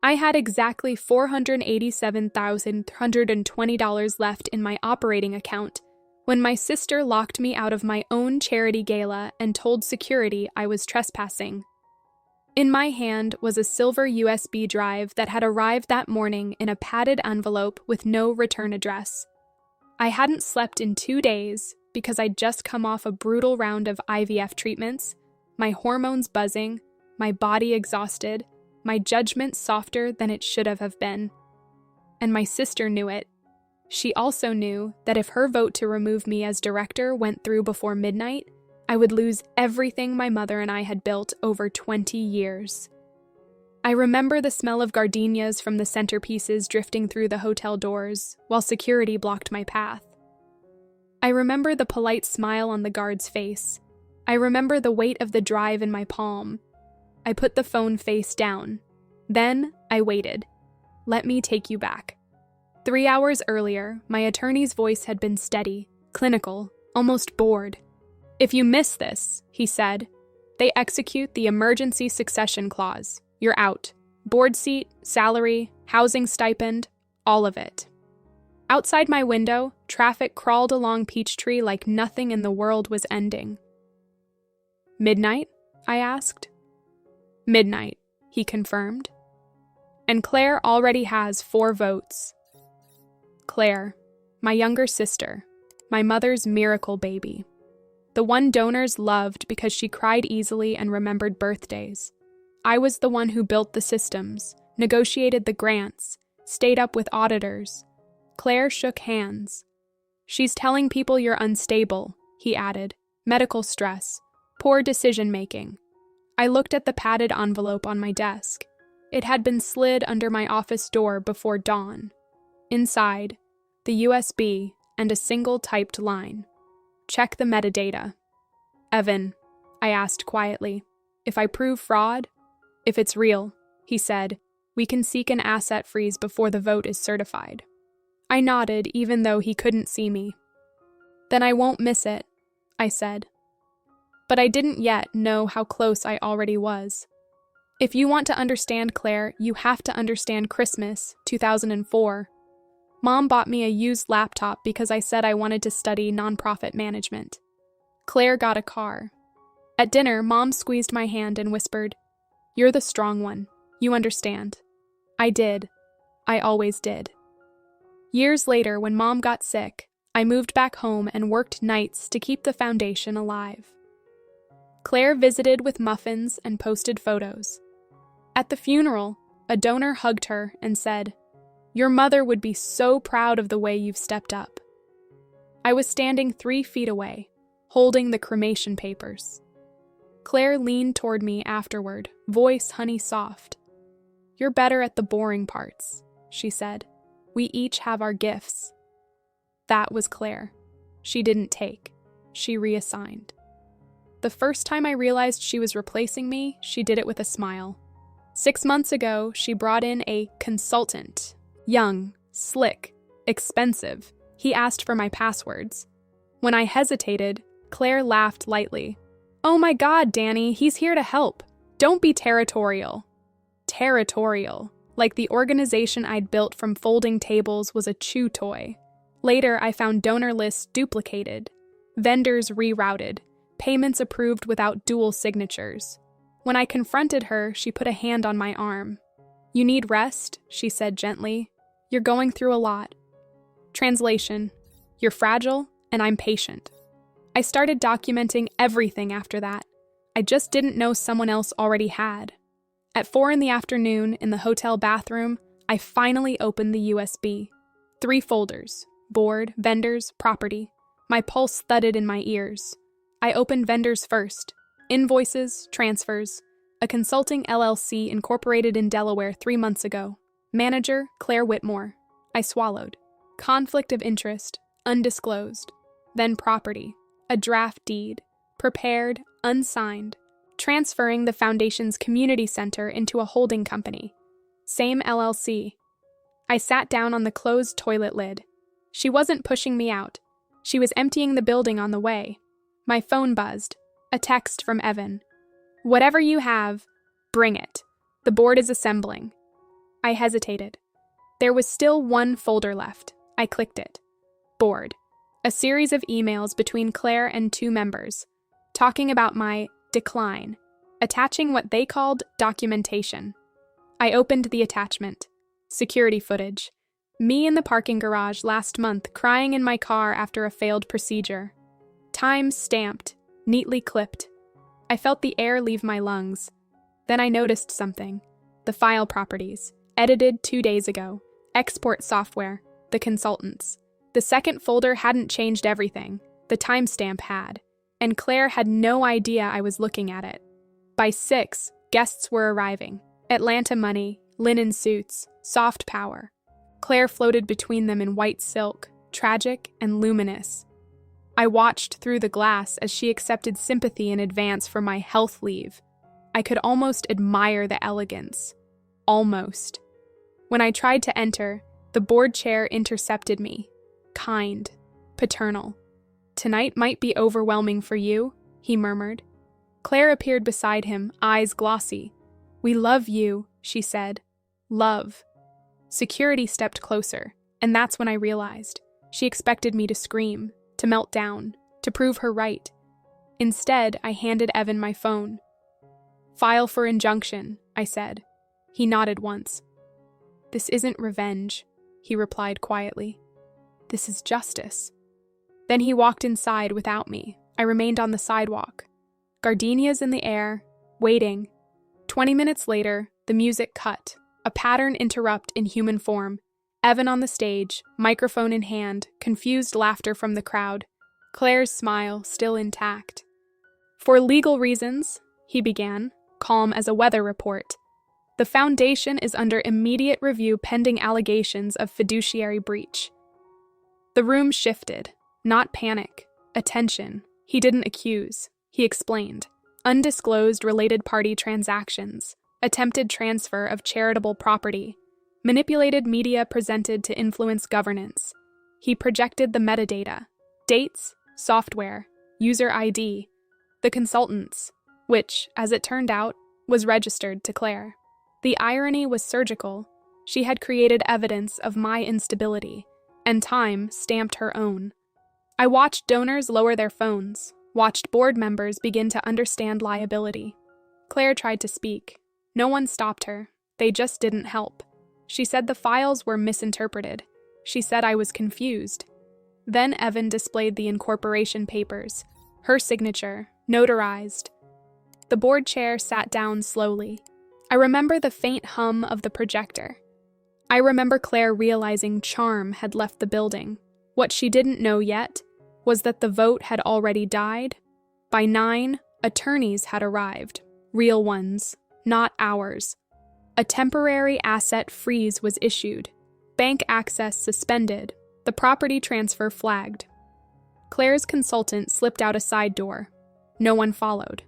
I had exactly $487,120 left in my operating account when my sister locked me out of my own charity gala and told security I was trespassing. In my hand was a silver USB drive that had arrived that morning in a padded envelope with no return address. I hadn't slept in 2 days because I'd just come off a brutal round of IVF treatments, my hormones buzzing, my body exhausted, my judgment softer than it should have been. And my sister knew it. She also knew that if her vote to remove me as director went through before midnight, I would lose everything my mother and I had built over 20 years. I remember the smell of gardenias from the centerpieces drifting through the hotel doors while security blocked my path. I remember the polite smile on the guard's face. I remember the weight of the drive in my palm. I put the phone face down. Then I waited. Let me take you back. 3 hours earlier, my attorney's voice had been steady, clinical, almost bored. If you miss this, he said, they execute the emergency succession clause. You're out. Board seat, salary, housing stipend, all of it. Outside my window, traffic crawled along Peachtree like nothing in the world was ending. Midnight? I asked. Midnight, he confirmed. And Claire already has 4 votes. Claire, my younger sister, my mother's miracle baby. The one donors loved because she cried easily and remembered birthdays. I was the one who built the systems, negotiated the grants, stayed up with auditors. Claire shook hands. She's telling people you're unstable, he added. Medical stress, poor decision-making. I looked at the padded envelope on my desk. It had been slid under my office door before dawn. Inside, the USB and a single typed line. Check the metadata. Evan, I asked quietly, if I prove fraud? If it's real, he said, we can seek an asset freeze before the vote is certified. I nodded even though he couldn't see me. Then I won't miss it, I said. But I didn't yet know how close I already was. If you want to understand Claire, you have to understand Christmas, 2004. Mom bought me a used laptop because I said I wanted to study nonprofit management. Claire got a car. At dinner, Mom squeezed my hand and whispered, "You're the strong one. You understand." I did. I always did. Years later, when Mom got sick, I moved back home and worked nights to keep the foundation alive. Claire visited with muffins and posted photos. At the funeral, a donor hugged her and said, "Your mother would be so proud of the way you've stepped up." I was standing 3 feet away, holding the cremation papers. Claire leaned toward me afterward, voice honey soft. "You're better at the boring parts," she said. "We each have our gifts." That was Claire. She didn't take. She reassigned. The first time I realized she was replacing me, she did it with a smile. 6 months ago, she brought in a consultant. Young, slick, expensive. He asked for my passwords. When I hesitated, Claire laughed lightly. "Oh my God, Danny, he's here to help. Don't be territorial." Territorial, like the organization I'd built from folding tables was a chew toy. Later, I found donor lists duplicated, vendors rerouted, payments approved without dual signatures. When I confronted her, she put a hand on my arm. "You need rest," she said gently. "You're going through a lot." Translation: you're fragile, and I'm patient. I started documenting everything after that. I just didn't know someone else already had. At 4 p.m. in the hotel bathroom, I finally opened the USB. 3 folders: board, vendors, property. My pulse thudded in my ears. I opened vendors first. Invoices, transfers. A consulting LLC incorporated in Delaware 3 months ago. Manager, Claire Whitmore. I swallowed. Conflict of interest, undisclosed. Then property. A draft deed. Prepared, unsigned. Transferring the foundation's community center into a holding company. Same LLC. I sat down on the closed toilet lid. She wasn't pushing me out. She was emptying the building on the way. My phone buzzed. A text from Evan. "Whatever you have, bring it. The board is assembling." I hesitated. There was still one folder left. I clicked it. Board. A series of emails between Claire and two members, talking about my decline, attaching what they called documentation. I opened the attachment. Security footage. Me in the parking garage last month crying in my car after a failed procedure. Time stamped, neatly clipped. I felt the air leave my lungs. Then I noticed something. The file properties. Edited 2 days ago. Export software. The consultants. The second folder hadn't changed everything. The timestamp had. And Claire had no idea I was looking at it. By 6, guests were arriving. Atlanta money, linen suits, soft power. Claire floated between them in white silk, tragic and luminous. I watched through the glass as she accepted sympathy in advance for my health leave. I could almost admire the elegance. Almost. When I tried to enter, the board chair intercepted me. Kind, paternal. "Tonight might be overwhelming for you," he murmured. Claire appeared beside him, eyes glossy. "We love you," she said. Love. Security stepped closer, and that's when I realized. She expected me to scream, to melt down, to prove her right. Instead, I handed Evan my phone. "File for injunction," I said. He nodded once. "This isn't revenge," he replied quietly. "This is justice." Then he walked inside without me. I remained on the sidewalk. Gardenias in the air, waiting. 20 minutes later, the music cut, a pattern interrupt in human form. Evan on the stage, microphone in hand, confused laughter from the crowd. Claire's smile still intact. "For legal reasons," he began, calm as a weather report, "the foundation is under immediate review pending allegations of fiduciary breach." The room shifted. Not panic. Attention. He didn't accuse. He explained. Undisclosed related party transactions. Attempted transfer of charitable property. Manipulated media presented to influence governance. He projected the metadata. Dates, software, user ID. The consultants, which, as it turned out, was registered to Claire. The irony was surgical. She had created evidence of my instability, and time stamped her own. I watched donors lower their phones, watched board members begin to understand liability. Claire tried to speak. No one stopped her. They just didn't help. She said the files were misinterpreted. She said I was confused. Then Evan displayed the incorporation papers, her signature, notarized. The board chair sat down slowly. I remember the faint hum of the projector. I remember Claire realizing charm had left the building. What she didn't know yet was that the vote had already died. By 9, attorneys had arrived. Real ones, not ours. A temporary asset freeze was issued. Bank access suspended. The property transfer flagged. Claire's consultant slipped out a side door. No one followed.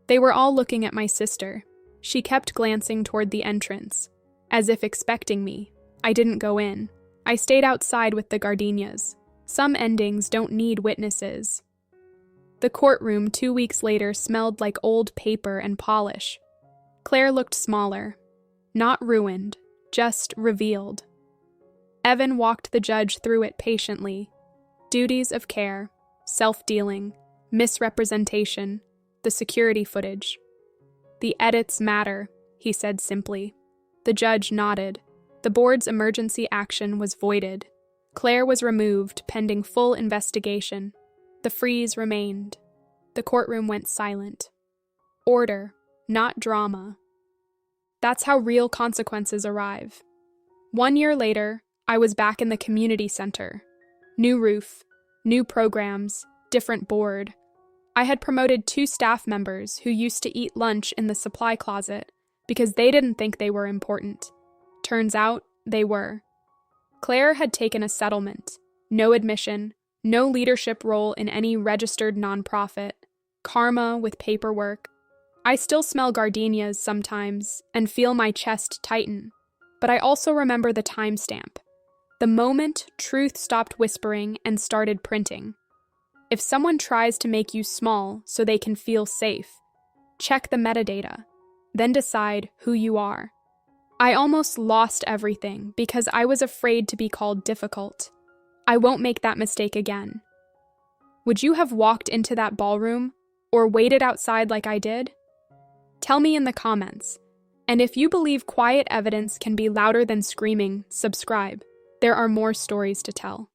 They were all looking at my sister. She kept glancing toward the entrance, as if expecting me. I didn't go in. I stayed outside with the gardenias. Some endings don't need witnesses. The courtroom 2 weeks later smelled like old paper and polish. Claire looked smaller. Not ruined, just revealed. Evan walked the judge through it patiently. Duties of care, self-dealing, misrepresentation, the security footage. "The edits matter," he said simply. The judge nodded. The board's emergency action was voided. Claire was removed pending full investigation. The freeze remained. The courtroom went silent. Order, not drama. That's how real consequences arrive. 1 year later, I was back in the community center. New roof, new programs, different board. I had promoted 2 staff members who used to eat lunch in the supply closet because they didn't think they were important. Turns out, they were. Claire had taken a settlement. No admission, no leadership role in any registered nonprofit. Karma with paperwork. I still smell gardenias sometimes and feel my chest tighten. But I also remember the timestamp. The moment truth stopped whispering and started printing. If someone tries to make you small so they can feel safe, check the metadata, then decide who you are. I almost lost everything because I was afraid to be called difficult. I won't make that mistake again. Would you have walked into that ballroom or waited outside like I did? Tell me in the comments. And if you believe quiet evidence can be louder than screaming, subscribe. There are more stories to tell.